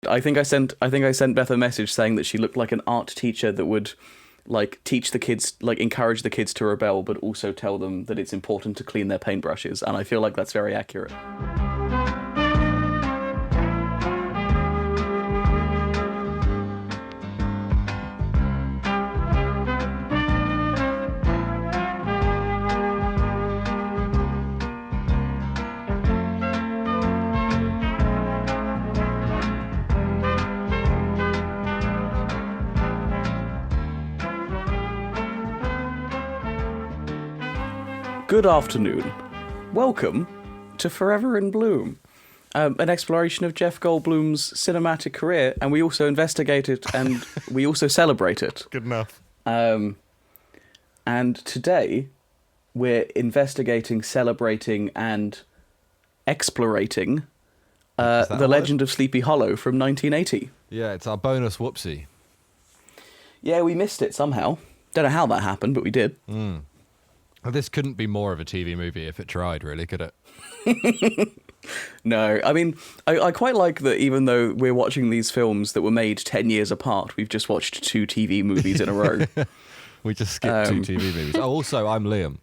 I think I sent Beth a message saying that she looked like an art teacher that would like teach the kids, like encourage the kids to rebel, but also tell them that it's important to clean their paintbrushes. And I feel like that's very accurate. Good afternoon. Welcome to Forever in Bloom, an exploration of Jeff Goldblum's cinematic career, and we also investigate it and we also celebrate it. Good enough. And today we're investigating, celebrating, and explorating The Legend of Sleepy Hollow from 1980. Yeah, it's our bonus Whoopsie. Yeah, we missed it somehow. Don't know how that happened, but we did. Well, this couldn't be more of a TV movie if it tried, really, could it? No, I mean, I quite like that even though we're watching these films that were made 10 years apart, we've just watched 2 TV movies in a row. We just skipped 2 TV movies. Oh, also, I'm Liam.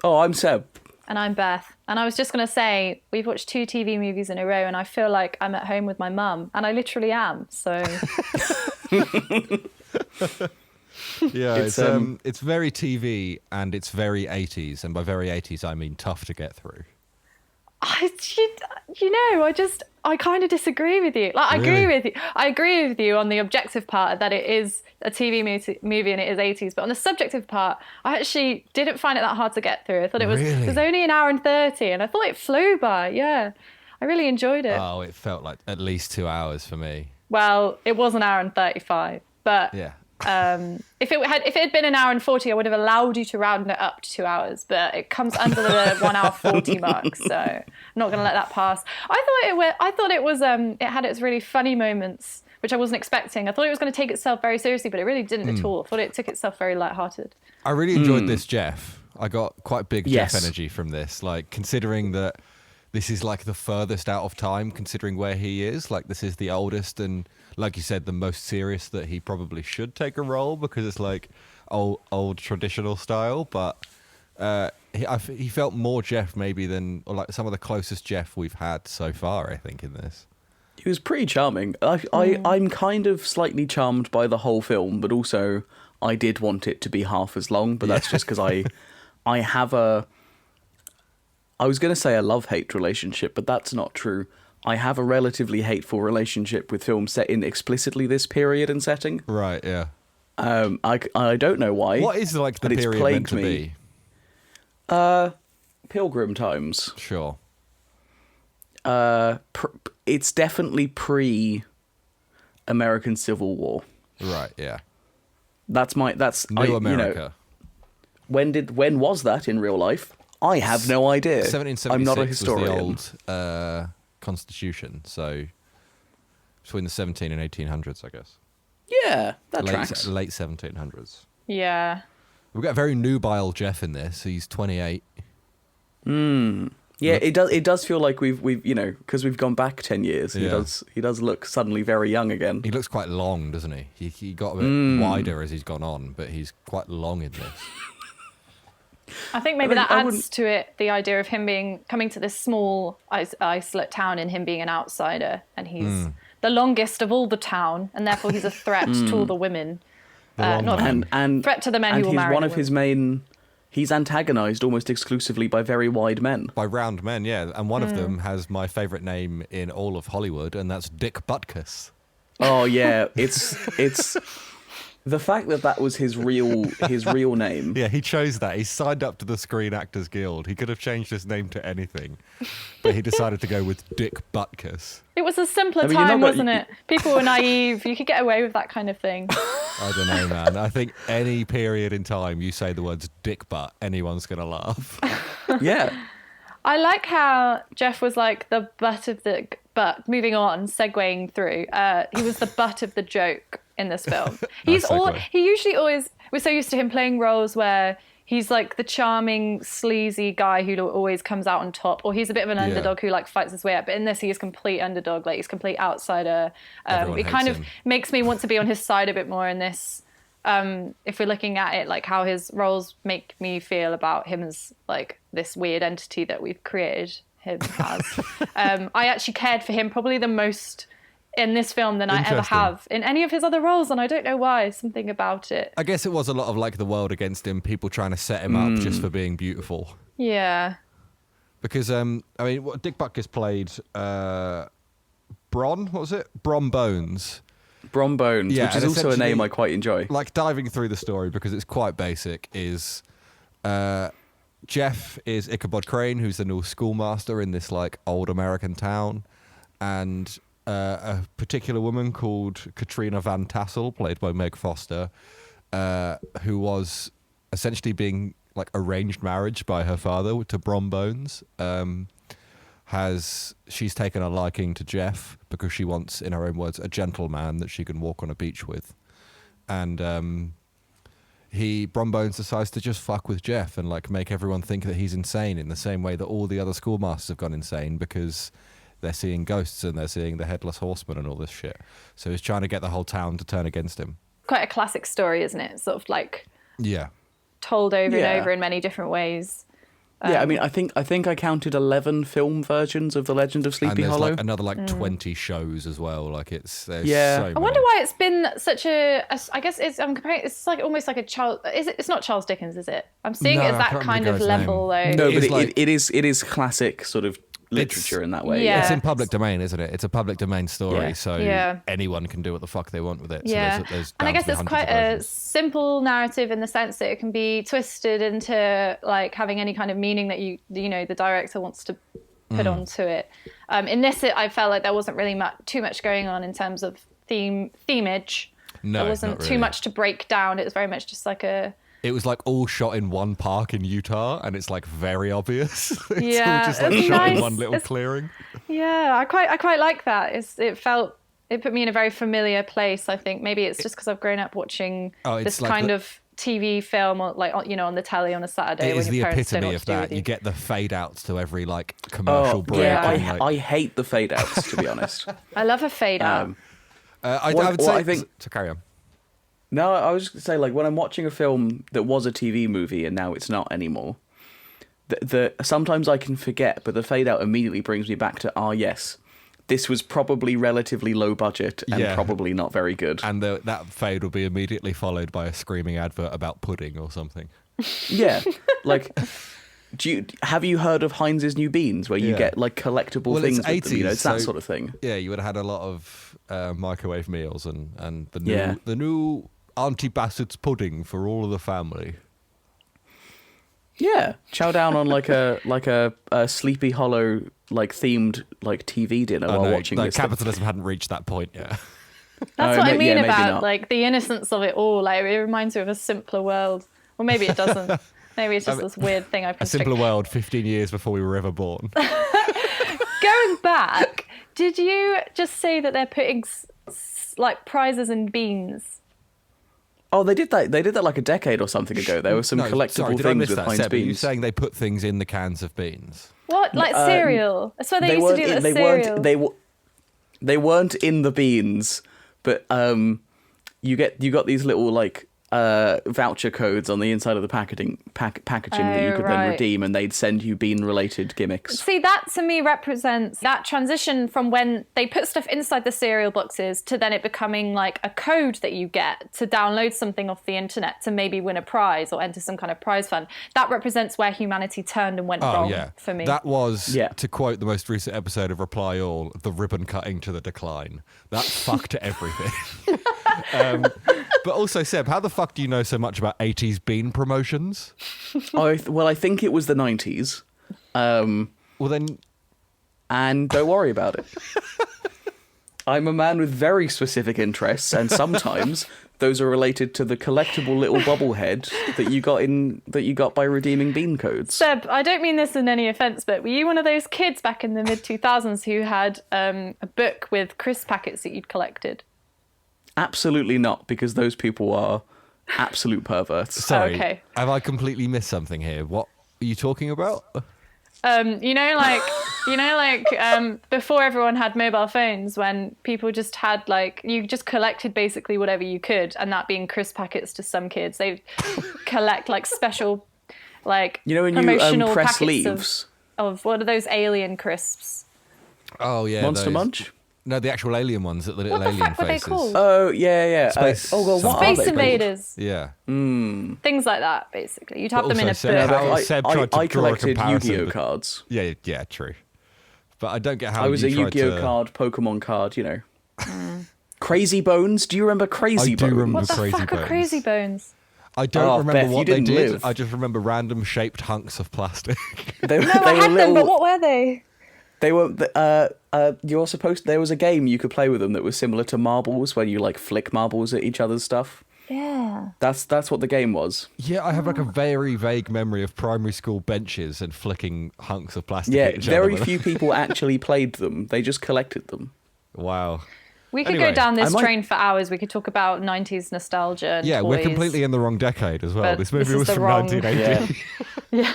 Oh, I'm Seb. And I'm Beth. And I was just going to say, we've watched 2 TV movies in a row and I feel like I'm at home with my mum. And I literally am, so... Yeah, it's very TV and it's very 80s. And by very 80s, I mean tough to get through. I kind of disagree with you. Like, I agree with you on the objective part that it is a TV movie and it is 80s. But on the subjective part, I actually didn't find it that hard to get through. I thought it was only an hour and 30 and I thought it flew by. Yeah, I really enjoyed it. Oh, it felt like at least 2 hours for me. Well, it was an hour and 35, but yeah. If it had been an hour and 40, I would have allowed you to round it up to 2 hours, but it comes under the 1 hour 40 mark, so I'm not going to let that pass. I thought it had its really funny moments, which I wasn't expecting. I thought it was going to take itself very seriously, but it really didn't at all. I thought it took itself very lighthearted. I really enjoyed this Jeff. I got quite big Jeff energy from this, like considering that this is like the furthest out of time, considering where he is. Like this is the oldest and, like you said, the most serious that he probably should take a role because it's like old traditional style. But he felt more Jeff maybe than, or like some of the closest Jeff we've had so far, I think, in this. He was pretty charming. I'm kind of slightly charmed by the whole film, but also I did want it to be half as long, but that's just because I have I was going to say a love-hate relationship, but that's not true. I have a relatively hateful relationship with films set in explicitly this period and setting. Right, yeah. I don't know why. What is like the period meant to be? Pilgrim times. Sure. It's definitely pre-American Civil War. Right, yeah. That's New America. When was that in real life? I have no idea. 1776 I'm not a historian. was the old Constitution, so between the 17 and 1800s, I guess. Yeah, that tracks. Late 1700s. Yeah. We've got a very nubile Jeff in this. He's 28. Yeah, it does feel like we've because we've gone back 10 years. Yeah. He does look suddenly very young again. He looks quite long, doesn't he? He got a bit wider as he's gone on, but he's quite long in this. I think maybe that adds to it, the idea of him coming to this small isolate town and him being an outsider, and he's the longest of all the town, and therefore he's a threat to all the women. And threat to the men who will marry him. He's antagonised almost exclusively by very wide men. By round men, yeah. And one of them has my favourite name in all of Hollywood, and that's Dick Butkus. Oh yeah, it's the fact that was his real name. Yeah, he chose that. He signed up to the Screen Actors Guild. He could have changed his name to anything, but he decided to go with Dick Butkus. It was a simpler time, wasn't it? People were naive. You could get away with that kind of thing. I don't know, man. I think any period in time you say the words dick butt, anyone's going to laugh. Yeah. I like how Jeff was like the butt of the... But moving on, segueing through, he was the butt of the joke in this film. He usually always... We're so used to him playing roles where he's like the charming, sleazy guy who always comes out on top, or he's a bit of an underdog who like fights his way up. But in this, he is complete underdog, like he's complete outsider. It kind of makes me want to be on his side a bit more in this. If we're looking at it, like how his roles make me feel about him as like this weird entity that we've created him as. I actually cared for him probably the most in this film than I ever have in any of his other roles, and I don't know why. Something about it. I guess it was a lot of like the world against him, people trying to set him up just for being beautiful. Yeah. Because I mean, what Dick Butkus played Bron, what was it? Bron Bones. Bron Bones, which is also a name I quite enjoy. Like diving through the story because it's quite basic. Is Jeff is Ichabod Crane, who's the new schoolmaster in this like old American town, and a particular woman called Katrina Van Tassel, played by Meg Foster, who was essentially being like arranged marriage by her father to Bron Bones. She's taken a liking to Jeff because she wants, in her own words, a gentleman that she can walk on a beach with, and Bron Bones decides to just fuck with Jeff and like make everyone think that he's insane in the same way that all the other schoolmasters have gone insane because they're seeing ghosts and they're seeing the headless horseman and all this shit. So he's trying to get the whole town to turn against him. Quite a classic story, isn't it? Sort of like told over and over in many different ways. Yeah, I mean, I think I counted 11 film versions of The Legend of Sleepy Hollow. Like another 20 shows as well. Like there's so I wonder why it's been such I guess I'm comparing. It's like almost like a Charles. It's not Charles Dickens, is it? I'm seeing it as that kind of level though. No, but it is classic sort of literature in that way. Yeah. It's in public domain, isn't it? It's a public domain story, so anyone can do what the fuck they want with it. Yeah. So there's and I guess it's quite a simple narrative in the sense that it can be twisted into like having any kind of meaning that the director wants to put onto it. In this, I felt like there wasn't really too much going on in terms of themage. No, there wasn't too much to break down. It was very much just like It was like all shot in one park in Utah, and it's like very obvious. It's all just it's like shot nice. in one little clearing. Yeah, I quite like that. It put me in a very familiar place. I think maybe it's just because I've grown up watching this like kind of TV film, or like on the telly on a Saturday. It is the epitome of that. You get the fade outs to every like commercial break. Yeah, I hate the fade outs, to be honest. I love a fade out. I would say to carry on. No, I was just going to say, like, when I'm watching a film that was a TV movie and now it's not anymore, sometimes I can forget, but the fade out immediately brings me back to, yes, this was probably relatively low budget and probably not very good. And that fade will be immediately followed by a screaming advert about pudding or something. Yeah, like... have you heard of Heinz's New Beans, where you get like collectible things? It's 80s, with them, it's that sort of thing. Yeah, you would have had a lot of microwave meals and the new Auntie Bassett's pudding for all of the family. Yeah, chow down on like a Sleepy Hollow like themed like TV dinner while watching this. Capitalism hadn't reached that point yet. That's what I mean about like the innocence of it all. Like it reminds me of a simpler world. Well, maybe it doesn't. Maybe it's just this weird thing I've constructed. A simpler world 15 years before we were ever born. Going back, did you just say that they're putting like prizes in beans? Oh, they did that. They did that like a decade or something ago. There were some collectible things with Heinz beans. Are you saying they put things in the cans of beans? What, like cereal? That's what they used to do. That cereal. They weren't in the beans, but you got these little like voucher codes on the inside of the packaging that you could then redeem, and they'd send you bean-related gimmicks. See, that to me represents that transition from when they put stuff inside the cereal boxes to then it becoming like a code that you get to download something off the internet to maybe win a prize or enter some kind of prize fund. That represents where humanity turned and went wrong for me. That was, to quote the most recent episode of Reply All, the ribbon cutting to the decline. That fucked everything. But also, Seb, how the fuck do you know so much about 80s bean promotions? I think it was the 90s. Well, then... And don't worry about it. I'm a man with very specific interests, and sometimes those are related to the collectible little bobblehead that you got by redeeming bean codes. Seb, I don't mean this in any offence, but were you one of those kids back in the mid-2000s who had a book with crisp packets that you'd collected? Absolutely not, because those people are absolute perverts. Sorry, Okay. have I completely missed something here? What are you talking about? Before everyone had mobile phones, when people just had you just collected basically whatever you could, and that being crisp packets to some kids, they collect special when promotional you press packets leaves of what are those alien crisps? Oh yeah, Monster those. Munch. No, the actual alien ones, the little What the alien fuck were they faces. called? Oh yeah. Space- What are Space they called? Invaders. Yeah. Things like that, basically. You'd have them in a also, book. Seb, how Seb tried to I draw a collected comparison Yu-Gi-Oh bet- cards. Yeah, true. But I don't get how I was you a tried Yu-Gi-Oh to... card, Pokemon card, Crazy Bones. Do you remember Crazy I do Bones? remember What the Crazy fuck are Bones. Crazy Bones? I don't Oh, remember Beth, you what they didn't did. live. I just remember random shaped hunks of plastic. They No, I were had them, but little. what were they? They were. You're supposed. There was a game you could play with them that was similar to marbles, where you flick marbles at each other's stuff. Yeah. That's what the game was. Yeah, I have a very vague memory of primary school benches and flicking hunks of plastic Yeah, at each very other. few people actually played them. They just collected them. Wow. We could Anyway, go down this I might- train for hours. We could talk about 90s nostalgia and Yeah, we're toys. completely in the wrong decade as well. But This this movie is was the from wrong- 1980. Yeah.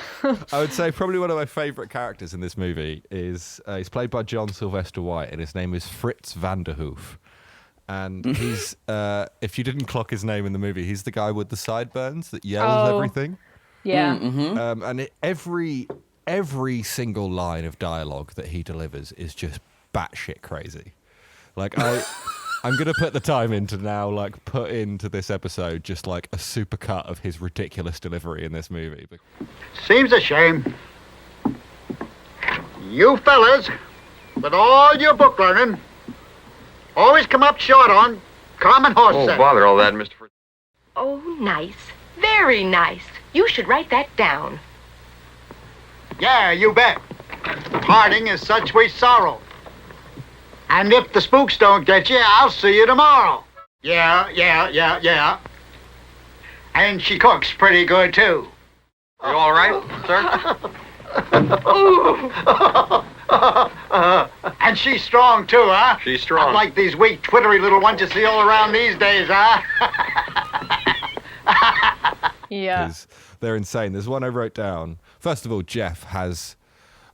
I would say probably one of my favourite characters in this movie is he's played by John Sylvester White, and his name is Fritz Vanderhoof. And he's, if you didn't clock his name in the movie, he's the guy with the sideburns that yells Oh. everything. Yeah. And every single line of dialogue that he delivers is just batshit crazy. I'm gonna put the time in to now put into this episode just a supercut of his ridiculous delivery in this movie. Seems a shame. You fellas, with all your book learning, always come up short on common horse sense. Bother all that, Mr. Oh, nice. Very nice. You should write that down. Yeah, you bet. Parting is such sweet sorrow. And if the spooks don't get you, I'll see you tomorrow. Yeah. And she cooks pretty good, too. You all right, sir? And she's strong, too, huh? She's strong. Not like these weak, twittery little ones you see all around these days, huh? Yeah. Because they're insane. There's one I wrote down. First of all, Jeff has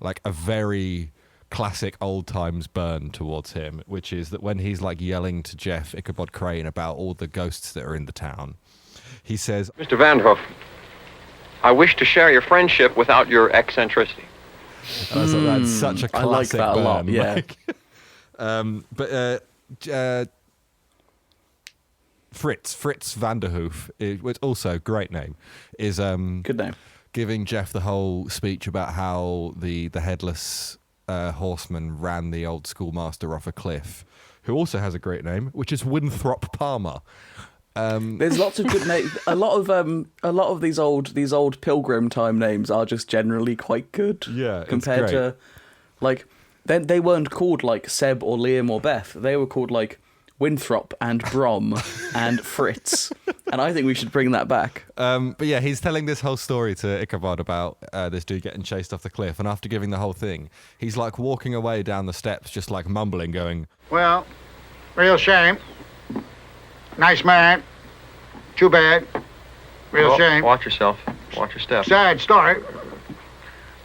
a very classic old times burn towards him, which is that when he's yelling to Jeff Ichabod Crane about all the ghosts that are in the town, he says, Mr. Vanderhoof, I wish to share your friendship without your eccentricity. that's such a I like classic that a burn. lot, yeah. Fritz Vanderhoof, which also a great name, is Good name. giving Jeff the whole speech about how the headless horseman ran the old schoolmaster off a cliff, who also has a great name, which is Winthrop Palmer. There's lots of good names. A lot of these old Pilgrim time names are just generally quite good. Yeah, it's compared to they weren't called Seb or Liam or Beth. They were called Winthrop and Brom and Fritz. And I think we should bring that back. But yeah, he's telling this whole story to Ichabod about this dude getting chased off the cliff, and after giving the whole thing, he's walking away down the steps, just mumbling, going, Well, real shame. Nice man. Too bad. Real shame. Watch yourself. Watch your step. Sad story.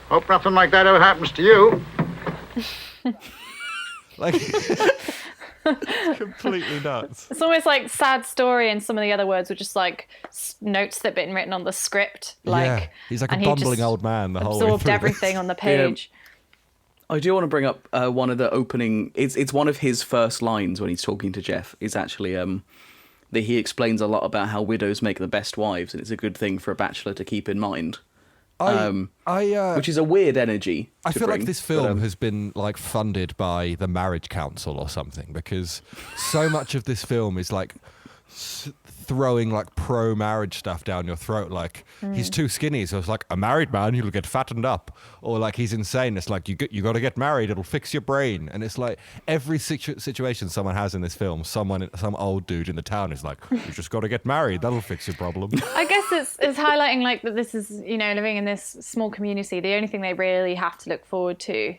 Hope nothing like that ever happens to you. it's completely nuts. It's almost like sad story, and some of the other words were just notes that had been written on the script. Yeah, he's like a and he bumbling just old man the whole way absorbed through everything this. on the page. I do want to bring up one of the opening. It's one of his first lines when he's talking to Jeff. Is actually that he explains a lot about how widows make the best wives, and it's a good thing for a bachelor to keep in mind. Which is a weird energy. I to feel bring, like this film has been funded by the Marriage Council or something, because so much of this film is throwing pro-marriage stuff down your throat. He's too skinny, so it's a married man, he'll get fattened up, or he's insane, it's you got to get married, it'll fix your brain. And it's every situation someone has in this film, some old dude in the town is you just got to get married, that'll fix your problem. I guess it's highlighting that this is living in this small community. The only thing they really have to look forward to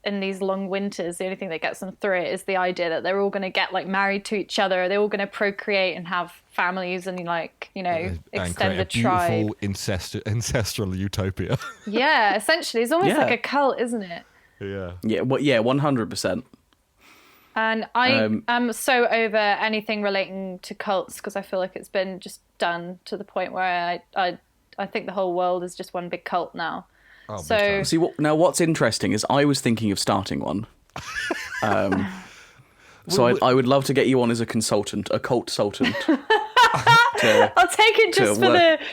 in these long winters, the only thing that gets them through it is the idea that they're all going to get like married to each other. They're all going to procreate and have families and like, you know, extend the tribe. Beautiful ancestral utopia. Yeah, essentially, it's almost like a cult, isn't it? Yeah. Yeah. 100%. And I am so over anything relating to cults because I feel like it's been just done to the point where I think the whole world is just one big cult now. Oh, so See, what's interesting is I was thinking of starting one. So I would love to get you on as a consultant, a cult consultant. I'll take it just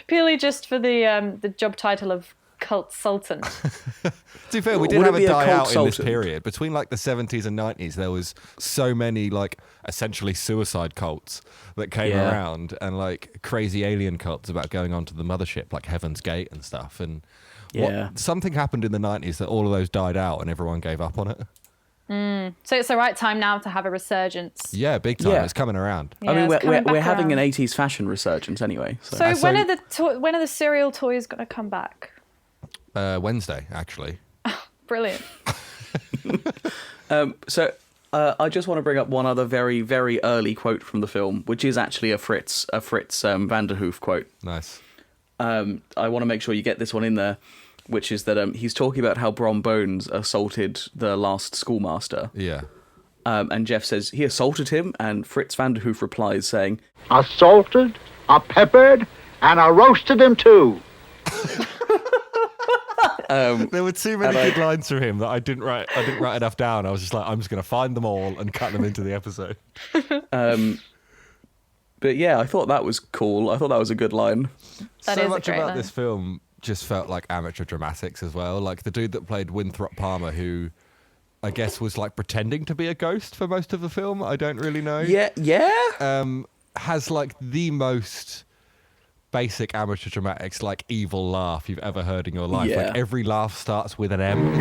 purely for the job title of cult sultan. To be fair, we did have a die out in this period. Between like the 70s and 90s, there was so many like essentially suicide cults that came around, and like crazy alien cults about going onto the mothership, like Heaven's Gate and stuff. And something happened in the 90s that all of those died out and everyone gave up on it. So it's the right time now to have a resurgence. Yeah, big time. Yeah. It's coming around. Yeah, I mean, we're having around. an 80s fashion resurgence anyway. So when are the cereal toys going to come back? Wednesday, actually. Brilliant. So I just want to bring up one other very, very early quote from the film, which is actually a Fritz Vanderhoof quote. Nice. I want to make sure you get this one in there, which is that he's talking about how Brom Bones assaulted the last schoolmaster. Yeah. And Jeff says he assaulted him, and Fritz Vanderhoof replies saying, Assaulted, peppered, and roasted him too. There were too many good lines from him that I didn't write enough down. I was just like, I'm just going to find them all and cut them into the episode. But yeah, I thought that was cool. I thought that was a good line. That So is a much great about line. this film just felt like amateur dramatics as well. Like the dude that played Winthrop Palmer, who I guess was like pretending to be a ghost for most of the film. I don't really know. Yeah. Has like the most basic amateur dramatics, like evil laugh you've ever heard in your life. Yeah. Like every laugh starts with an M.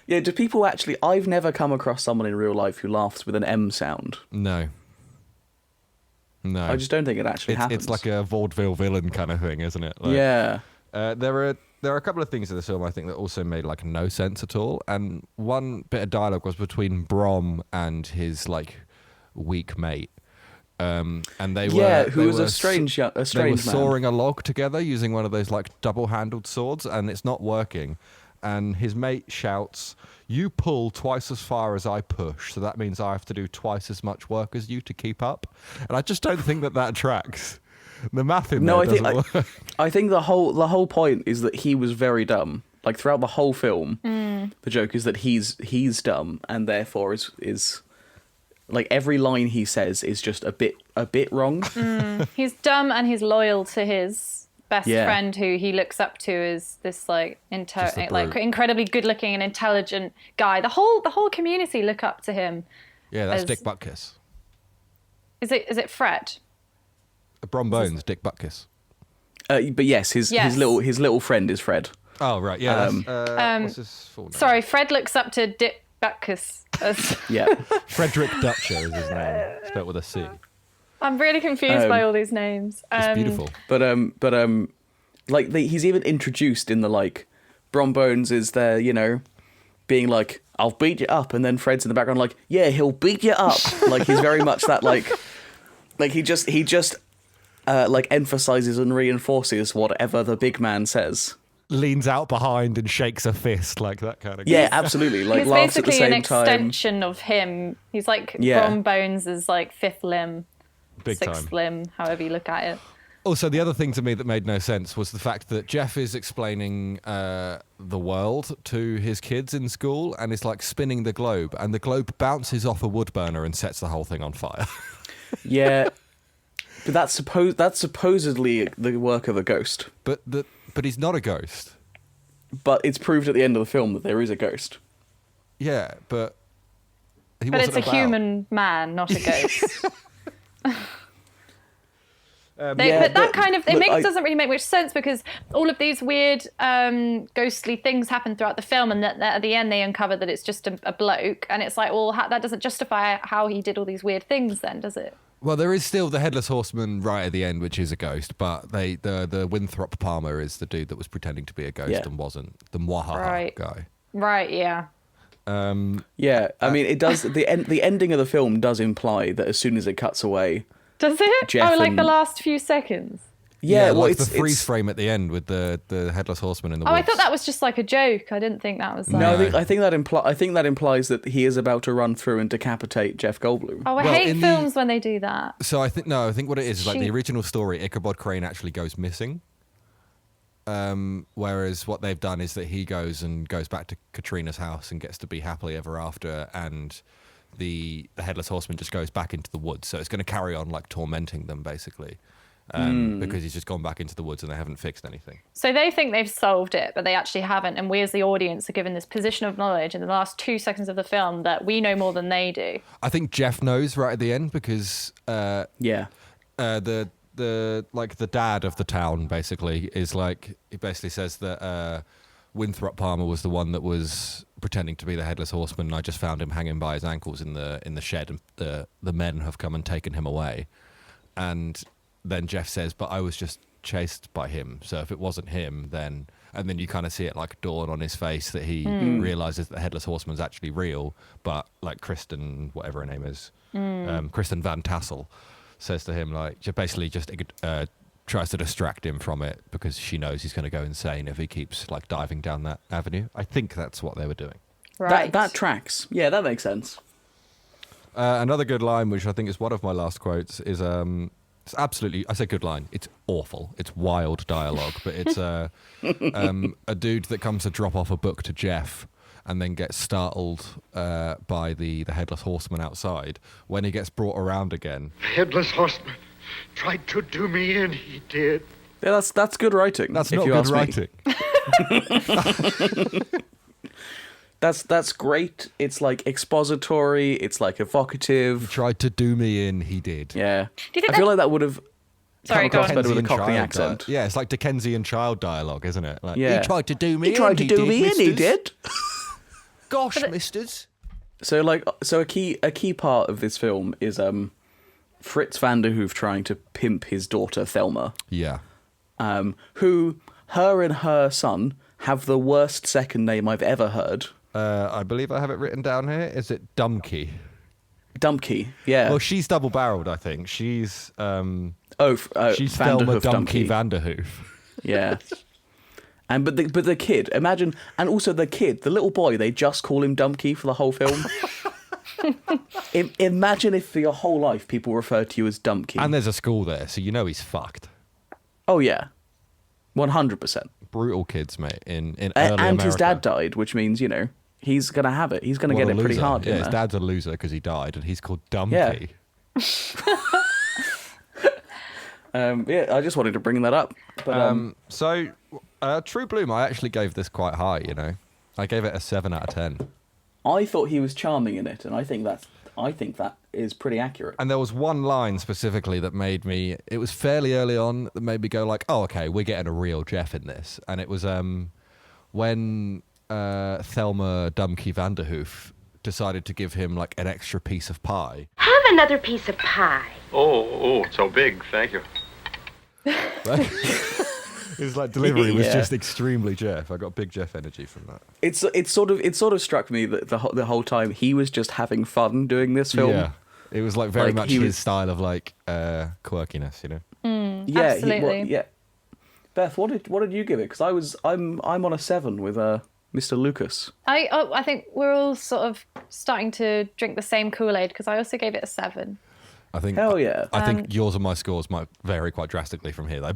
Yeah, do people actually... I've never come across someone in real life who laughs with an M sound. No. I just don't think it actually happens. It's like a vaudeville villain kind of thing, isn't it? Like, yeah. There are a couple of things in this film I think that also made like no sense at all. And one bit of dialogue was between Brom and his like weak mate. And they were who was a strange they were man. sawing a log together using one of those like double-handled swords, and it's not working. And his mate shouts, "You pull twice as far as I push, so that means I have to do twice as much work as you to keep up." And I just don't think that tracks. The math in there doesn't work. I think the whole point is that he was very dumb. Like throughout the whole film, the joke is that he's dumb, and therefore is like every line he says is just a bit wrong. He's dumb and he's loyal to his best friend, who he looks up to as this like incredibly good-looking and intelligent guy. The whole community look up to him. Yeah, that's Dick Butkus. Is it Fred? Brom Bones, Dick Butkus. But yes, his little friend is Fred. Oh right, yeah. What's his full name? Sorry, Fred looks up to Dick Butkus as... Yeah. Frederick Dutcher is his name, spelled with a C. I'm really confused by all these names. It's beautiful. But like he's even introduced in the like, Brom Bones is there, you know, being like, "I'll beat you up," and then Fred's in the background like, "Yeah, he'll beat you up." Like he's very much that like he just like emphasizes and reinforces whatever the big man says. Leans out behind and shakes a fist, like that kind of guy. Yeah, absolutely. Like he's laughs at the basically same an time. extension of him. He's like Brom Bones is like fifth limb, Big sixth time. limb, however you look at it. Also, the other thing to me that made no sense was the fact that Jeff is explaining the world to his kids in school and is like spinning the globe, and the globe bounces off a wood burner and sets the whole thing on fire. Yeah, but that's supposedly the work of a ghost. But he's not a ghost. But it's proved at the end of the film that there is a ghost. Yeah, but But it's a human man, not a ghost. But that kind of doesn't really make much sense because all of these weird ghostly things happen throughout the film, and that at the end they uncover that it's just a bloke, and it's like, well, that doesn't justify how he did all these weird things, then, does it? Well, there is still the Headless Horseman right at the end, which is a ghost, but the Winthrop Palmer is the dude that was pretending to be a ghost and wasn't. The Mwahaha guy. Right, yeah. I mean, it does. The ending of the film does imply that as soon as it cuts away, does it? Jeff like the last few seconds. Yeah, well, like the freeze frame at the end with the Headless Horseman in the woods. I thought that was just like a joke. I didn't think that was like... No, I think that implies that he is about to run through and decapitate Jeff Goldblum. Oh, I hate films when they do that. So I think what it is like the original story, Ichabod Crane actually goes missing. Whereas what they've done is that he goes back to Katrina's house and gets to be happily ever after, and the Headless Horseman just goes back into the woods. So it's going to carry on like tormenting them basically. Because he's just gone back into the woods and they haven't fixed anything. So they think they've solved it, but they actually haven't. And we as the audience are given this position of knowledge in the last 2 seconds of the film that we know more than they do. I think Jeff knows right at the end because the dad of the town basically is like, he basically says that Winthrop Palmer was the one that was pretending to be the Headless Horseman, and I just found him hanging by his ankles in the shed, and the men have come and taken him away. And then Jeff says, but I was just chased by him. So if it wasn't him, then... And then you kind of see it like dawn on his face that he realizes that the Headless Horseman's actually real, but like Kristen, whatever her name is, Kristen Van Tassel, says to him, like, basically just tries to distract him from it because she knows he's going to go insane if he keeps like diving down that avenue. I think that's what they were doing. Right. That tracks. Yeah, that makes sense. Another good line, which I think is one of my last quotes, is... It's absolutely, I say good line, it's awful. It's wild dialogue, but it's a dude that comes to drop off a book to Jeff and then gets startled by the Headless Horseman outside. When he gets brought around again. The Headless Horseman tried to do me in, he did. Yeah, that's good writing. That's not good writing. That's great. It's like expository. It's like evocative. He tried to do me in. He did. Yeah. I feel like that would have come across better with a Cockney accent. Yeah, it's like Dickensian child dialogue, isn't it? Like, yeah. He tried to do me in. He tried to do me in. He did. Gosh, misters. So a key part of this film is Fritz Vanderhoof trying to pimp his daughter Thelma. Yeah. Who her and her son have the worst second name I've ever heard. I believe I have it written down here. Is it Dumkey? Dumkey, yeah. Well, she's double-barreled, I think. She's she's Thelma Dumkey Vanderhoof. Yeah. But the kid, imagine, and also the kid, the little boy, they just call him Dumkey for the whole film. Imagine if for your whole life people refer to you as Dumkey. And there's a school there, so you know he's fucked. Oh yeah, 100%. Brutal kids, mate. In early America. And his dad died, which means he's gonna have it. He's gonna get it pretty hard. Yeah, his dad's a loser because he died, and he's called Dumkey. Yeah. I just wanted to bring that up. But, True Bloom, I actually gave this quite high. I gave it a 7 out of 10. I thought he was charming in it, and I think that is pretty accurate. And there was one line specifically that made me... It was fairly early on that made me go like, oh, okay, we're getting a real Jeff in this. And it was when Thelma Dumkey Vanderhoof decided to give him like an extra piece of pie. Have another piece of pie. Oh, so big. Thank you. His like delivery was just extremely Jeff. I got big Jeff energy from that. It sort of struck me that the whole time he was just having fun doing this film. Yeah, it was like very much his style of like quirkiness, Yeah, absolutely. Beth, what did you give it? Because I'm on a 7 with Mr. Lucas. I think we're all sort of starting to drink the same Kool-Aid because I also gave it a 7. I think. Hell yeah. I think yours and my scores might vary quite drastically from here, though.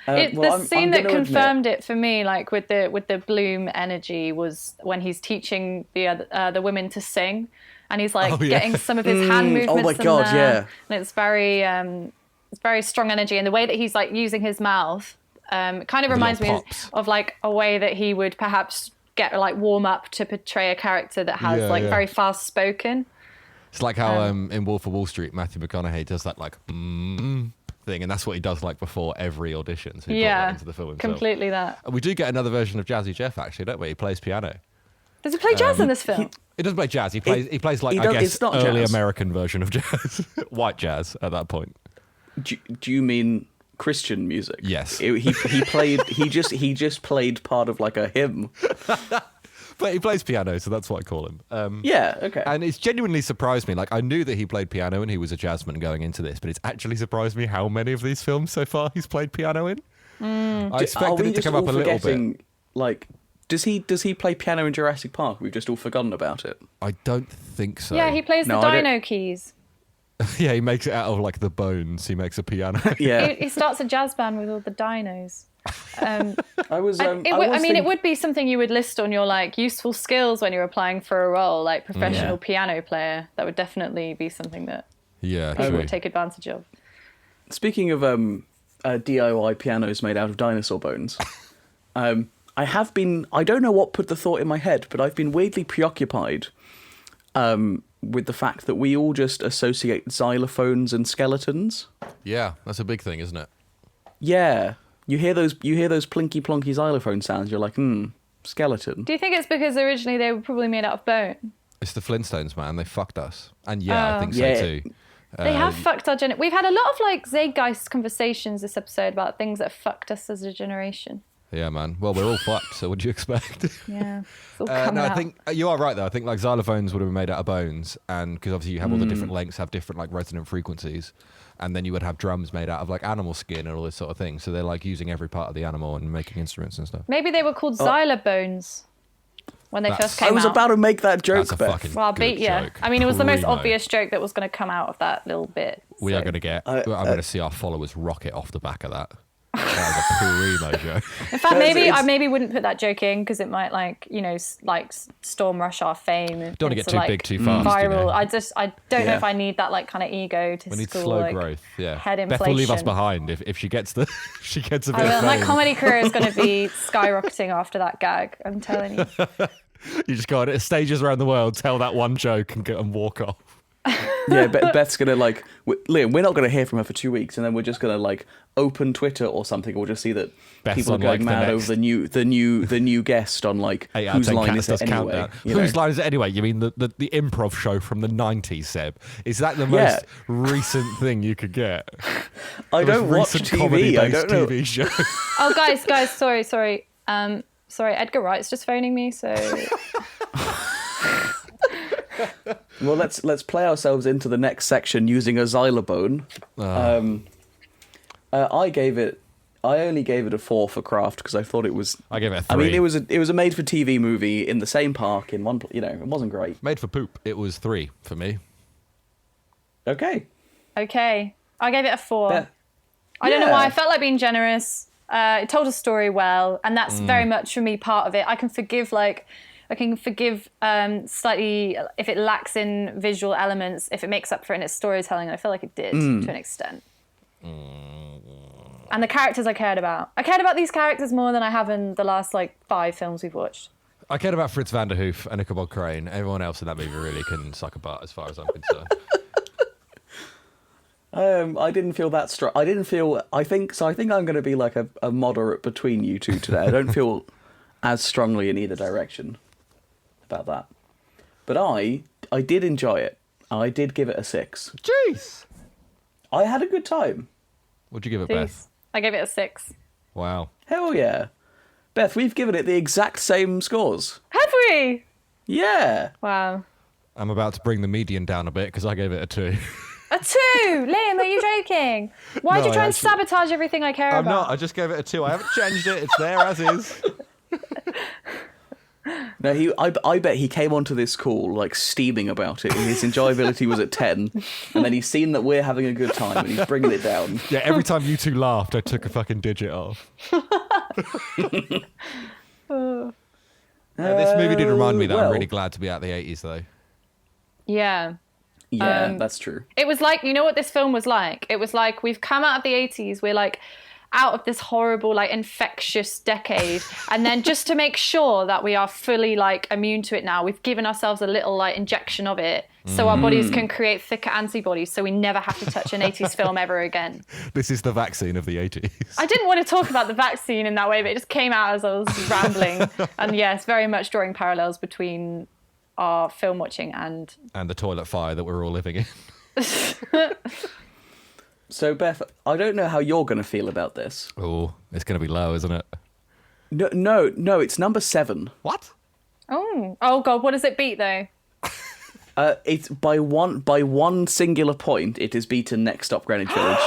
The scene that confirmed it for me, like with the Bloom energy, was when he's teaching the women to sing, and he's like getting some of his hand movements. Oh my god, yeah! And it's very strong energy, and the way that he's like using his mouth kind of reminds me of like a way that he would perhaps get like warm up to portray a character that has very fast spoken. It's like how in Wolf of Wall Street, Matthew McConaughey does that like thing, and that's what he does like before every audition. So he brought that into the film himself. Completely that. And we do get another version of Jazzy Jeff, actually, don't we? He plays piano. Does he play jazz in this film? He doesn't play jazz. He plays like, I guess, early American version of jazz. White jazz at that point. Do you mean Christian music? Yes. He just played part of like a hymn. But he plays piano, so that's what I call him. Yeah, okay. And it's genuinely surprised me. Like, I knew that he played piano and he was a jazzman going into this, but it's actually surprised me how many of these films so far he's played piano in. I expected it to come up a little bit. Like, does he play piano in Jurassic Park? We've just all forgotten about it. I don't think so. Yeah, he plays the dino keys. Yeah, he makes it out of like the bones. He makes a piano. Yeah, he starts a jazz band with all the dinos. It would be something you would list on your like useful skills when you're applying for a role, like professional piano player. That would definitely be something that people would take advantage of. Speaking of DIY pianos made out of dinosaur bones, I don't know what put the thought in my head, but I've been weirdly preoccupied with the fact that we all just associate xylophones and skeletons. Yeah, that's a big thing, isn't it? Yeah. You hear those plinky plonky xylophone sounds, you're like, skeleton. Do you think it's because originally they were probably made out of bone? It's the Flintstones, man. They fucked us. And I think so too. They have fucked our generation. We've had a lot of like zeitgeist conversations this episode about things that fucked us as a generation. Yeah, man. Well, we're all fucked, so what do you expect? Yeah. It's all coming out. I think you are right, though. I think like xylophones would have been made out of bones, and because obviously you have all the different lengths, have different like resonant frequencies, and then you would have drums made out of like animal skin and all this sort of thing. So they're like using every part of the animal and making instruments and stuff. Maybe they were called xylobones when they first came out. I was about to make that joke, Beth. Well, I'll beat you. I mean, it was the most obvious joke that was going to come out of that little bit. We are going to get. I'm going to see our followers rocket off the back of that. That was a primo joke. In fact, I maybe wouldn't put that joke in because it might storm rush our fame. Don't want to get too big too fast. Viral. You know? I don't know if I need that like kind of ego to. We need slow growth. Yeah. Head inflation. Beth will leave us behind if she gets a bit. Of my comedy career is going to be skyrocketing after that gag. I'm telling you. You just go on stages around the world, tell that one joke, and walk off. Yeah, Beth's gonna Liam. We're not gonna hear from her for 2 weeks, and then we're just gonna open Twitter or something. We'll just see that Beth's people are going mad over the new guest on whose line is it anyway? Whose line is it anyway? You mean the improv show from the 90s, Seb? Is that the most recent thing you could get? I don't watch TV. I don't know. TV show. Oh, guys, sorry. Edgar Wright's just phoning me, so. Well, let's play ourselves into the next section using a xylobone. I only gave it a 4 for craft because I thought it was. I gave it a 3. I mean, it was a made-for-TV movie in the same park in one. It wasn't great. Made for poop. It was 3 for me. Okay. I gave it a 4. I don't know why. I felt like being generous. It told a story well, and that's very much for me part of it. I can forgive slightly if it lacks in visual elements, if it makes up for it in its storytelling. I feel like it did to an extent. And the characters I cared about these characters more than I have in the last 5 films we've watched. I cared about Fritz van der Hoof and Ichabod Crane. Everyone else in that movie really can suck a butt as far as I'm concerned. I didn't feel that strong. I think I'm going to be like a moderate between you two today. I don't feel as strongly in either direction about that. But I did enjoy it. I did give it a 6. Jeez! I had a good time. What'd you give it, Beth? I gave it a 6. Wow. Hell yeah. Beth, we've given it the exact same scores. Have we? Yeah. Wow. I'm about to bring the median down a bit because I gave it a 2. A 2? Liam, are you joking? Why did you try and sabotage everything I care about? I'm not. I just gave it a 2. I haven't changed it. It's there as is. No, I bet he came onto this call steaming about it, and his enjoyability was at 10, and then he's seen that we're having a good time, and he's bringing it down. Yeah, every time you two laughed, I took a fucking digit off. This movie did remind me that I'm really glad to be out of the 80s, though. Yeah. Yeah, that's true. It was like, you know what this film was like? It was like we've come out of the 80s, we're out of this horrible, like, infectious decade. And then just to make sure that we are fully, like, immune to it now, we've given ourselves a little, like, injection of it so our bodies can create thicker antibodies so we never have to touch an 80s film ever again. This is the vaccine of the 80s. I didn't want to talk about the vaccine in that way, but it just came out as I was rambling. And yes, very much drawing parallels between our film watching and the toilet fire that we're all living in. So, Beth, I don't know how you're going to feel about this. Oh, it's going to be low, isn't it? No, it's number 7. What? oh God, what does it beat though? It's by one singular point. It has beaten Next Stop Greenwich Village.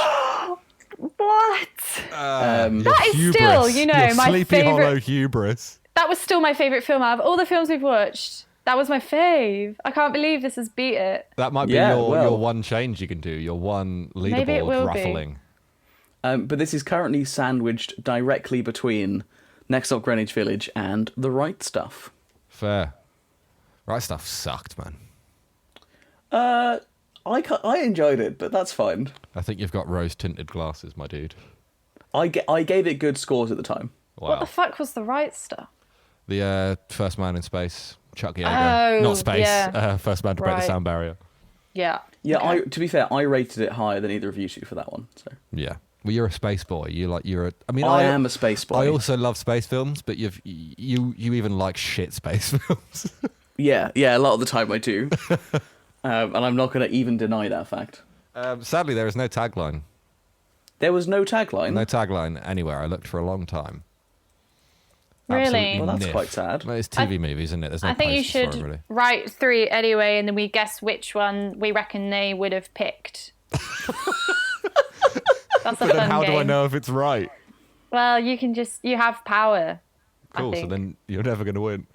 What? That is still, you know, my Sleepy favourite- Hollow hubris. That was still my favourite film out of all the films we've watched. That was my fave. I can't believe this has beat it. That might be your one change you can do, your one Maybe it will leaderboard be. ruffling. But this is currently sandwiched directly between Next Stop Greenwich Village and The Right Stuff. Fair. Right Stuff sucked, man. I enjoyed it, but that's fine. I think you've got rose-tinted glasses, my dude. I gave it good scores at the time. Wow. What the fuck was The Right Stuff? The First Man in Space, Chuck Yeager. Oh, Not Space, yeah. First Man to break the Right. sound barrier. Yeah. Yeah, Okay. to be fair, I rated it higher than either of you two for that one. So Yeah. Well, you're a space boy. I am a space boy. I also love space films, but you even like shit space films. Yeah, a lot of the time I do. And I'm not going to even deny that fact. Sadly, there is no tagline. There was no tagline. No tagline anywhere. I looked for a long time. Really? Absolutely Well, that's niff. quite sad. Well, it's TV movies, isn't it? There's no I think you posters for should them, really. write 3 anyway, and then we guess which one we reckon they would have picked. That's a But then fun how game. do I know if it's right? Well, you have power. I Cool, so think. then you're never going to win.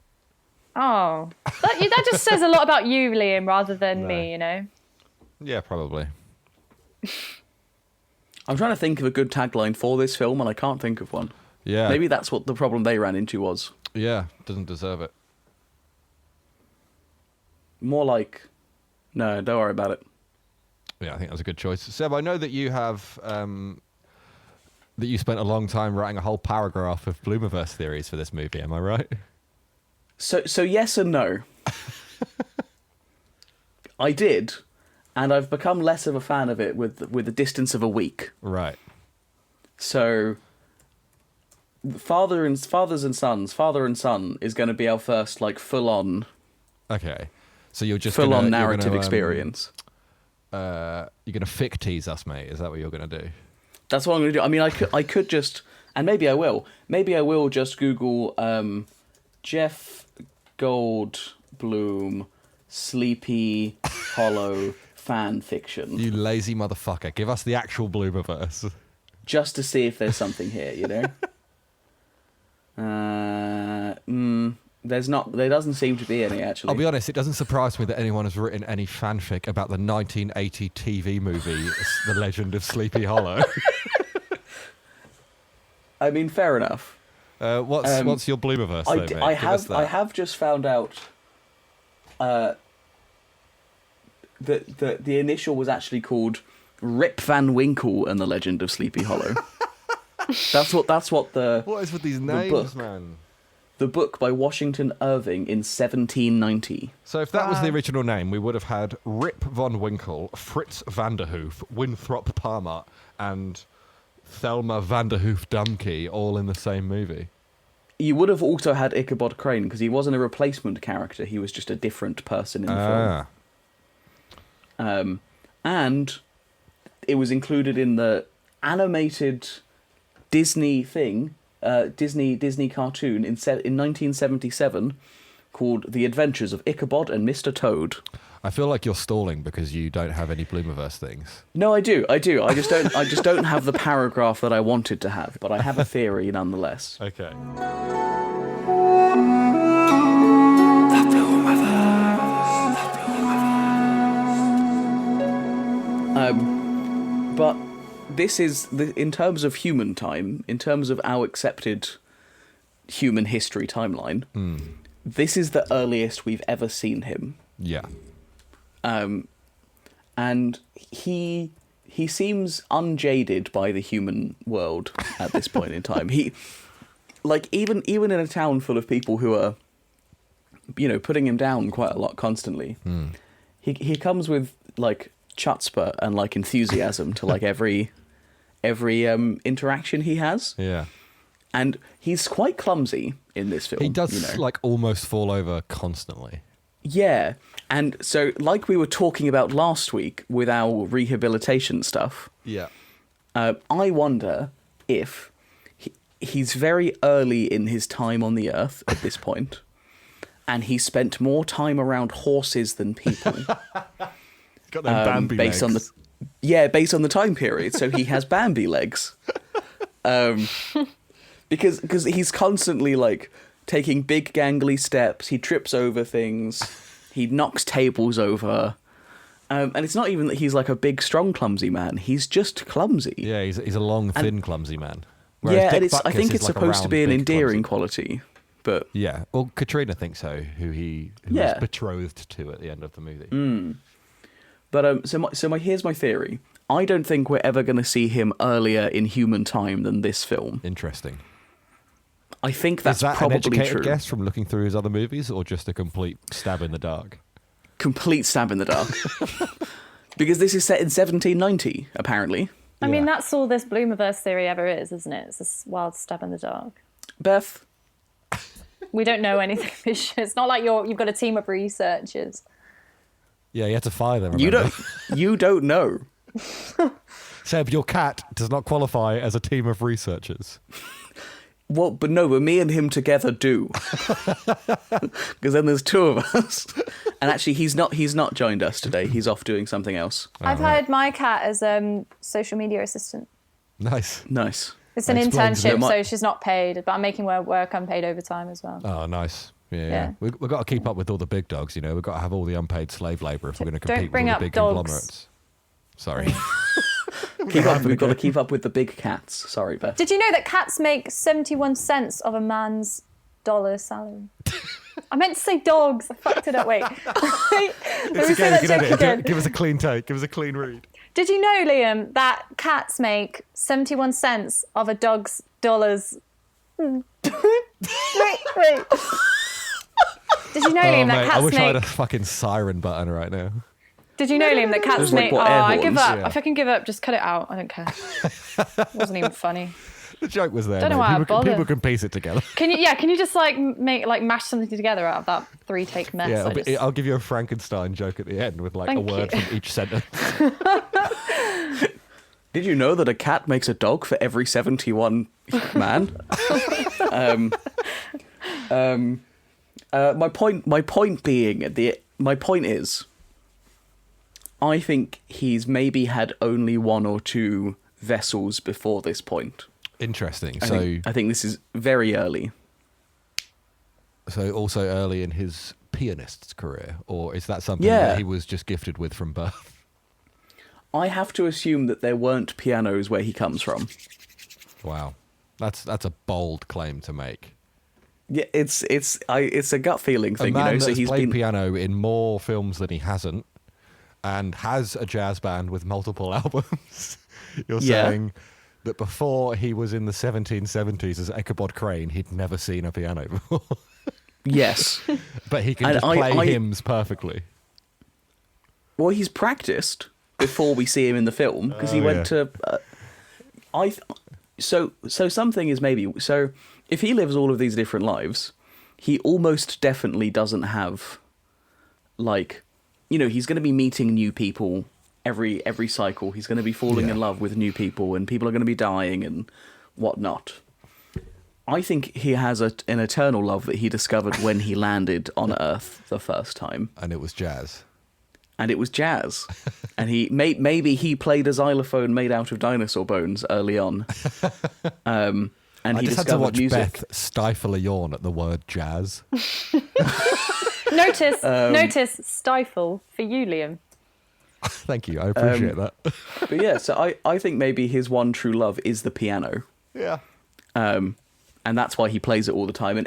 Oh, that just says a lot about you, Liam, rather than me. You know. Yeah, probably. I'm trying to think of a good tagline for this film, and I can't think of one. Yeah. Maybe that's what the problem they ran into was. Yeah, doesn't deserve it. More like, no, don't worry about it. Yeah, I think that was a good choice. Seb, I know that you have that you spent a long time writing a whole paragraph of Bloomiverse theories for this movie. Am I right? So yes and no. I did, and I've become less of a fan of it with the distance of a week. Right. So, Father and Son is going to be our first like full on Okay. So you're just narrative you're gonna, experience. You're gonna fic tease us, mate. Is that what you're gonna do? That's what I'm going to do. I mean, I could just, and maybe I will. Maybe I will just Google Jeff Goldblum Sleepy Hollow fan fiction, You lazy motherfucker. Give us the actual Bloomiverse. just to see if there's something here. You know. There's not. There doesn't seem to be any actually. I'll be honest, it doesn't surprise me that anyone has written any fanfic about the 1980 TV movie, The Legend of Sleepy Hollow. I mean, fair enough. What's your Bloomiverse, though, mate? Give us that. I have just found out that the initial was actually called Rip Van Winkle and the Legend of Sleepy Hollow. That's what the What is with these names, book. man? the book by Washington Irving in 1790. So if that was the original name, we would have had Rip von Winkle, Fritz Vanderhoof, Winthrop Palmer, and Thelma Vanderhoof Dumke all in the same movie. You would have also had Ichabod Crane, because he wasn't a replacement character, he was just a different person in the film. And it was included in the animated Disney thing, Disney cartoon in 1977 called The Adventures of Ichabod and Mr. Toad. I feel like you're stalling because you don't have any Bloomiverse things. No, I do. I just don't have the paragraph that I wanted to have, but I have a theory nonetheless. Okay. But this is, in terms of human time, in terms of our accepted human history timeline, this is the earliest we've ever seen him. Yeah. And he he seems unjaded by the human world at this point in time. He, like, even in a town full of people who are, putting him down quite a lot constantly, he comes with, like, chutzpah and, like, enthusiasm to, like, every interaction he has. Yeah. And he's quite clumsy in this film. He does, like, almost fall over constantly. Yeah. And so, like we were talking about last week with our rehabilitation stuff, Yeah. I wonder if he's very early in his time on the Earth at this point, and he spent more time around horses than people. Got them Bambi based legs. based on the time period. So he has Bambi legs. Because he's constantly, like, taking big gangly steps. He trips over things. He knocks tables over. And it's not even that he's, like, a big, strong, clumsy man. He's just clumsy. Yeah, he's a long, thin, clumsy man. Whereas Yeah, Dick and I Butkus think is it's like a supposed to round, be an big, endearing clumsy. quality. But Yeah, well, Katrina thinks so, who was betrothed to at the end of the movie. But here's my theory. I don't think we're ever going to see him earlier in human time than this film. Interesting. I think that's Is that probably an educated true. guess from looking through his other movies, or just a complete stab in the dark? Complete stab in the dark. Because this is set in 1790, apparently. I mean, that's all this Bloomiverse theory ever is, isn't it? It's this wild stab in the dark. Beth? We don't know anything. It's not like you've got a team of researchers. Yeah, you had to fire them. Remember? You don't know. Seb, your cat does not qualify as a team of researchers. Well, but me and him together do. Because then there's two of us. And actually, he's not joined us today. He's off doing something else. I've hired my cat as social media assistant. Nice. It's an Explains a internship, bit. so she's not paid, but I'm making her work unpaid overtime as well. Oh, nice. Yeah. Yeah. We've got to keep up with all the big dogs, We've got to have all the unpaid slave labour if we're going to Don't compete with bring all up the big dogs. conglomerates. Sorry. We've got to keep up with the big cats. Sorry, Beth. Did you know that cats make 71 cents of a man's dollar salary? I meant to say dogs. I fucked it up. Wait. Let me say that joke again. Give us a clean take. Give us a clean read. Did you know, Liam, that cats make 71 cents of a dog's dollars? Wait. Did you know, Liam, that Mate, I cats wish I had a make... fucking siren button right now. Did you know, Liam, that cats There's like, make... what, air I give horns? up. Yeah. I fucking give up. Just cut it out. I don't care. It wasn't even funny. The joke was there. Don't know mate. why I bother. People can piece it together. Can you just mash something together out of that 3-take mess? Yeah, I'll give you a Frankenstein joke at the end with like Thank a word you. from each sentence. Did you know that a cat makes a dog for every 71 man? My point is, I think he's maybe had only one or two vessels before this point. Interesting. I think this is very early. So also early in his pianist's career, or is that something Yeah. that he was just gifted with from birth? I have to assume that there weren't pianos where he comes from. Wow, that's a bold claim to make. Yeah, it's a gut feeling A thing, man So that's he's played been piano in more films than he hasn't, and has a jazz band with multiple albums. You're Yeah. saying that before he was in the 1770s as Ichabod Crane, he'd never seen a piano before. yes. But he can And just play hymns perfectly. Well, he's practiced before we see him in the film because he went to. So something is maybe so. If he lives all of these different lives, he almost definitely doesn't have, like, he's going to be meeting new people every cycle. He's going to be falling in love with new people, and people are going to be dying and whatnot. I think he has an eternal love that he discovered when he landed on Earth the first time. And it was jazz. And it was jazz. And maybe he played a xylophone made out of dinosaur bones early on. And I he just had discovered to watch music. Beth stifle a yawn at the word jazz. Notice stifle for you, Liam. Thank you, I appreciate that. But yeah, so I think maybe his one true love is the piano. Yeah. And that's why he plays it all the time. And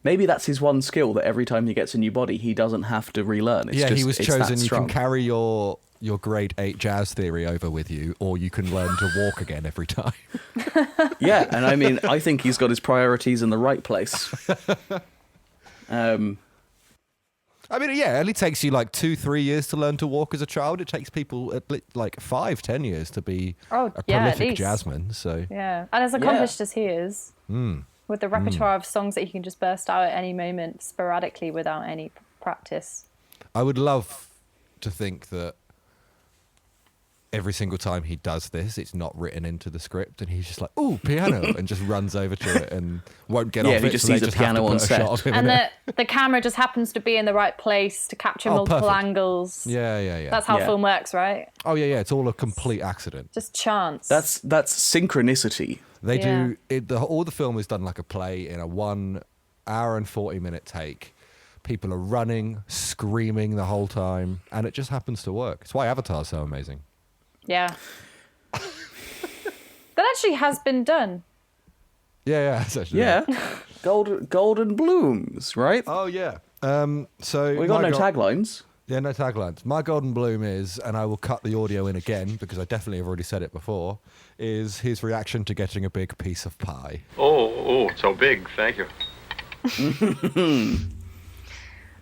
maybe that's his one skill, that every time he gets a new body, he doesn't have to relearn. It's Yeah, just, he was it's that chosen. You strong. can carry your your grade 8 jazz theory over with you, or you can learn to walk again every time. Yeah, and I mean, I think he's got his priorities in the right place. I mean, yeah, it only takes you like 2-3 years to learn to walk as a child. It takes people like 5-10 years to be a prolific jazzman. So yeah, and as accomplished as he is, with the repertoire of songs that he can just burst out at any moment sporadically without any practice. I would love to think that every single time he does this, it's not written into the script, and he's just like, "Ooh, piano," and just runs over to it and won't get off it. He just sees a piano on set, and the camera just happens to be in the right place to capture multiple angles. Yeah. That's how film works, right? Oh yeah. It's all a complete accident. Just chance. That's synchronicity. They do it. All the film is done like a play in a 1 hour and 40-minute take. People are running, screaming the whole time, and it just happens to work. It's why Avatar's so amazing. Yeah. That actually has been done. Yeah, it's actually Golden blooms, right? Oh yeah. So we got no taglines. Yeah, no taglines. My golden bloom is, and I will cut the audio in again because I definitely have already said it before, is his reaction to getting a big piece of pie. Oh, so big. Thank you.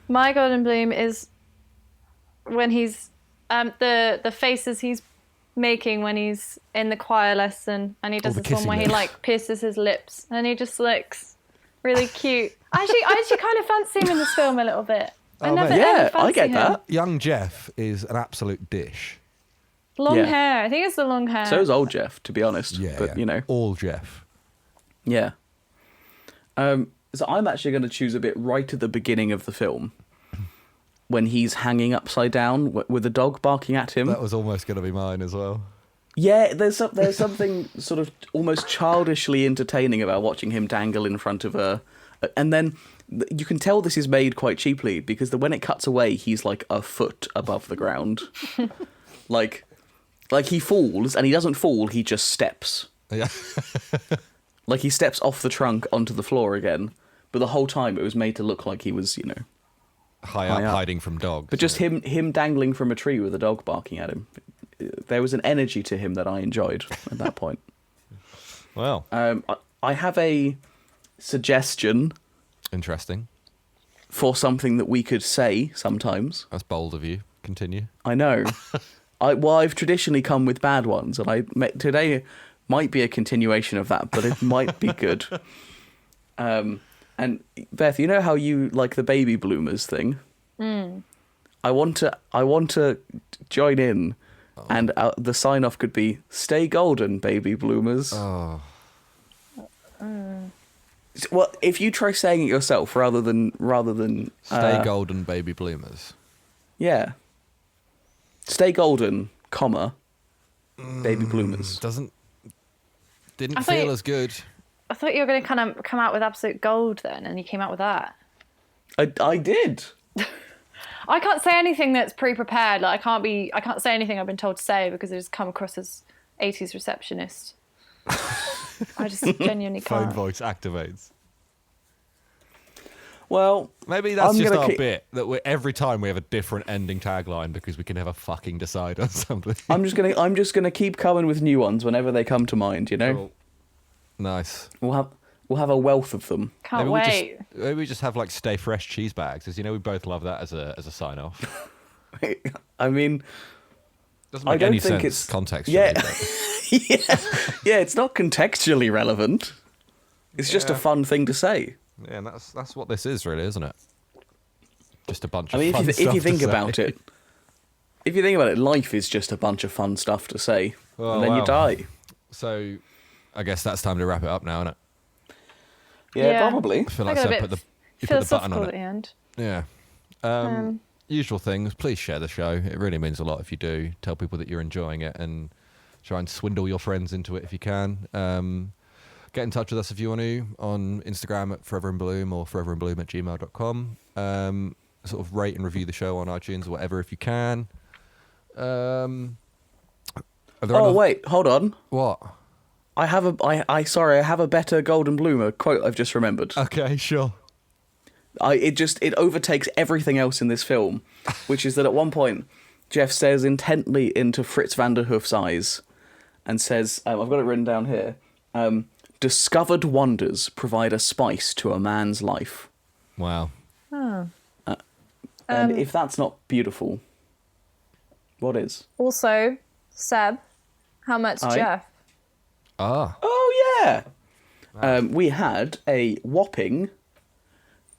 My golden bloom is when he's the faces he's making when he's in the choir lesson, and he does this one where he like pierces his lips and he just looks really cute. I actually kind of fancy him in this film a little bit. I get that. Young Jeff is an absolute dish. Long hair. I think it's the long hair. So is old Jeff, to be honest. Yeah, but you know, all Jeff. Yeah. So I'm actually going to choose a bit right at the beginning of the film, when he's hanging upside down with a dog barking at him. That was almost going to be mine as well. Yeah, there's something sort of almost childishly entertaining about watching him dangle in front of her. And then you can tell this is made quite cheaply, because when it cuts away, he's like a foot above the ground. like he falls, and he doesn't fall, he just steps. Yeah. Like he steps off the trunk onto the floor again. But the whole time it was made to look like he was, high up, hiding from dogs. But just him dangling from a tree with a dog barking at him. There was an energy to him that I enjoyed at that point. Well. I have a suggestion. Interesting. For something that we could say sometimes. That's bold of you. Continue. I know. I've traditionally come with bad ones, and today might be a continuation of that, but it might be good. And Beth, you know how you like the baby bloomers thing? I want to join in, and the sign off could be "Stay golden, baby bloomers." Oh. Well, if you try saying it yourself rather than Stay golden, baby bloomers. Yeah. Stay golden, baby bloomers. Didn't feel as good. I thought you were going to kind of come out with absolute gold then, and you came out with that. I did. I can't say anything that's pre-prepared. Like I can't say anything I've been told to say because I just come across as 80s receptionist. I just genuinely can't. Phone voice activates. Well, maybe that's just our bit that every time we have a different ending tagline because we can never fucking decide on something. I'm just gonna keep coming with new ones whenever they come to mind. Cool. Nice. We'll have a wealth of them. Can't wait. Maybe we just have like stay fresh cheese bags, as we both love that as a sign off. I mean, doesn't make any sense contextually. Yeah, it's not contextually relevant. It's just a fun thing to say. Yeah, and that's what this is, really, isn't it? Just a bunch of. If you think about it, life is just a bunch of fun stuff to say, and then you die. So, I guess that's time to wrap it up now, isn't it? Yeah, probably. I feel like I put the button on it. At the end. Yeah. Usual things. Please share the show. It really means a lot if you do. Tell people that you're enjoying it, and try and swindle your friends into it if you can. Get in touch with us if you want to on Instagram at foreverinblum or foreverinblum@gmail.com. Sort of rate and review the show on iTunes or whatever if you can. Wait, hold on. What? I have a better Golden Bloomer quote I've just remembered. Okay, sure. It overtakes everything else in this film, which is that at one point, Jeff stares intently into Fritz van der Hoof's eyes and says, I've got it written down here, discovered wonders provide a spice to a man's life. Wow. And if that's not beautiful, what is? Also, Seb, how much Aye. Jeff? Ah. Oh, yeah. We had a whopping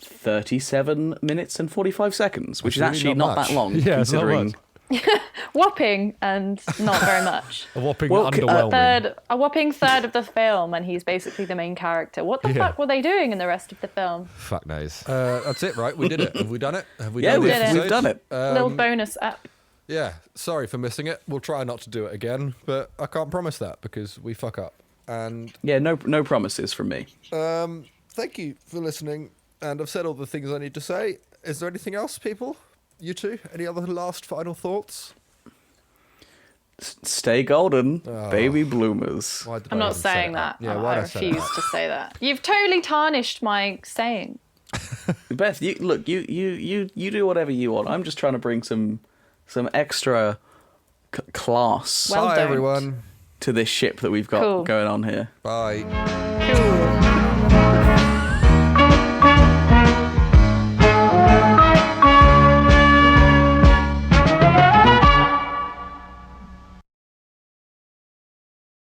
37 minutes and 45 seconds, which is That's really actually not not much. that long, Yeah, it's not considering... Whopping and not very much. A whopping Well, underwhelming. A whopping third of the film, and he's basically the main character. What the fuck were they doing in the rest of the film? Fuck knows. That's it, right? We did it. Have we done it? Have we Yeah, done we've, the did it. we've done it. Little bonus up. Yeah, sorry for missing it. We'll try not to do it again, but I can't promise that because we fuck up. And Yeah, no promises from me. thank you for listening. And I've said all the things I need to say. Is there anything else, people? You two? Any other last final thoughts? Stay golden, baby bloomers. Why did I'm I not even say saying that. Yeah, I why did I say refuse that? to say that. You've totally tarnished my saying. Beth, you do whatever you want. I'm just trying to bring some extra class Well Bye, done. everyone. to this ship that we've got Cool. going on here. Bye.